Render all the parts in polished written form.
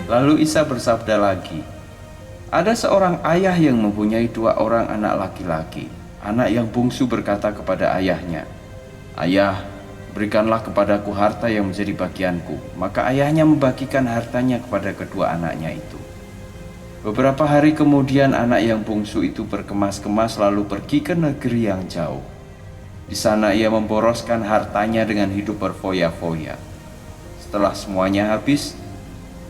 Lalu Isa bersabda lagi, ada seorang ayah yang mempunyai 2 orang anak laki-laki. Anak yang bungsu berkata kepada ayahnya, "Ayah, berikanlah kepadaku harta yang menjadi bagianku." Maka ayahnya membagikan hartanya kepada kedua anaknya itu. Beberapa hari kemudian anak yang bungsu itu berkemas-kemas lalu pergi ke negeri yang jauh. Di sana ia memboroskan hartanya dengan hidup berfoya-foya. Setelah semuanya habis,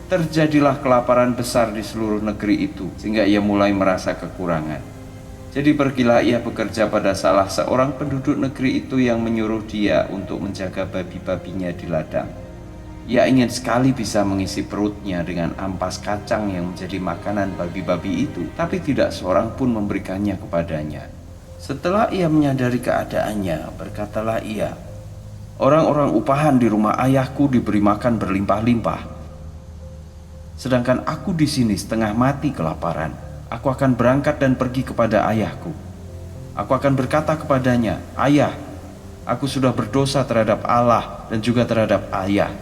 terjadilah kelaparan besar di seluruh negeri itu, sehingga ia mulai merasa kekurangan. Jadi pergilah ia bekerja pada salah seorang penduduk negeri itu yang menyuruh dia untuk menjaga babi-babinya di ladang. Ia ingin sekali bisa mengisi perutnya dengan ampas kacang yang menjadi makanan babi-babi itu, tapi tidak seorang pun memberikannya kepadanya. Setelah ia menyadari keadaannya, berkatalah ia, "Orang-orang upahan di rumah ayahku diberi makan berlimpah-limpah, sedangkan aku di sini setengah mati kelaparan. Aku akan berangkat dan pergi kepada ayahku. Aku akan berkata kepadanya, 'Ayah, aku sudah berdosa terhadap Allah dan juga terhadap ayah.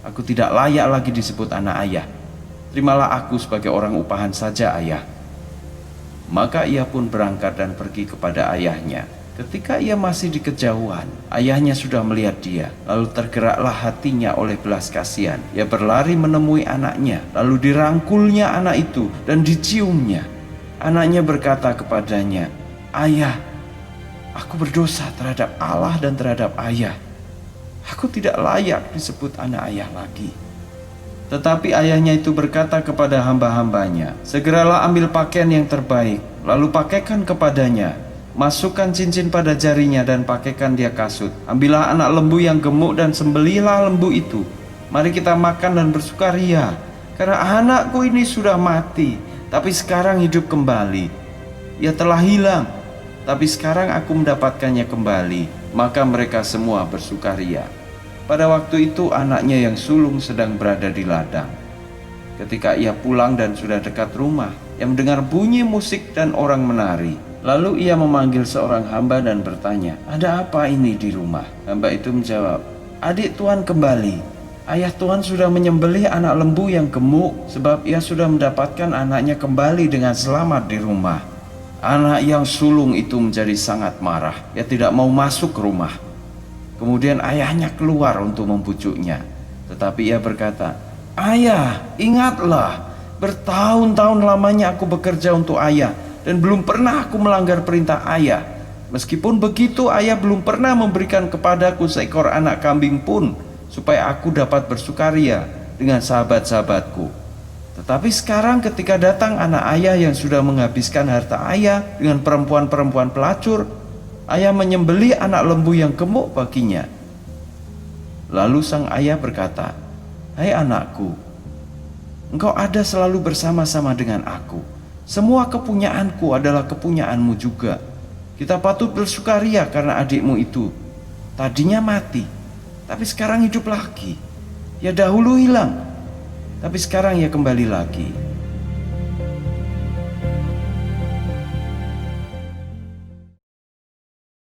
Aku tidak layak lagi disebut anak ayah. Terimalah aku sebagai orang upahan saja, ayah.' Maka ia pun berangkat dan pergi kepada ayahnya. Ketika ia masih di kejauhan, ayahnya sudah melihat dia. Lalu tergeraklah hatinya oleh belas kasihan. Ia berlari menemui anaknya, lalu dirangkulnya anak itu dan diciumnya. Anaknya berkata kepadanya, 'Ayah, aku berdosa terhadap Allah dan terhadap ayah. Aku tidak layak disebut anak ayah lagi.' Tetapi ayahnya itu berkata kepada hamba-hambanya, 'Segeralah ambil pakaian yang terbaik, lalu pakaikan kepadanya. Masukkan cincin pada jarinya dan pakaikan dia kasut. Ambillah anak lembu yang gemuk dan sembelihlah lembu itu. Mari kita makan dan bersukaria, karena anakku ini sudah mati, tapi sekarang hidup kembali. Ia telah hilang, tapi sekarang aku mendapatkannya kembali.' Maka mereka semua bersukaria. Pada waktu itu anaknya yang sulung sedang berada di ladang. Ketika ia pulang dan sudah dekat rumah, ia mendengar bunyi musik dan orang menari. Lalu ia memanggil seorang hamba dan bertanya, 'Ada apa ini di rumah?' Hamba itu menjawab, 'Adik Tuan kembali. Ayah Tuan sudah menyembelih anak lembu yang gemuk, sebab ia sudah mendapatkan anaknya kembali dengan selamat di rumah.' Anak yang sulung itu menjadi sangat marah. Ia tidak mau masuk ke rumah. Kemudian ayahnya keluar untuk membujuknya. Tetapi ia berkata, 'Ayah, ingatlah, bertahun-tahun lamanya aku bekerja untuk ayah, dan belum pernah aku melanggar perintah ayah. Meskipun begitu, ayah belum pernah memberikan kepadaku seekor anak kambing pun, supaya aku dapat bersukaria dengan sahabat-sahabatku. Tetapi sekarang ketika datang anak ayah yang sudah menghabiskan harta ayah dengan perempuan-perempuan pelacur, ayah menyembelih anak lembu yang gemuk baginya.' Lalu sang ayah berkata, 'Hai anakku, engkau ada selalu bersama-sama dengan aku. Semua kepunyaanku adalah kepunyaanmu juga. Kita patut bersukaria karena adikmu itu tadinya mati, tapi sekarang hidup lagi. Ya dahulu hilang, tapi sekarang ia kembali lagi.'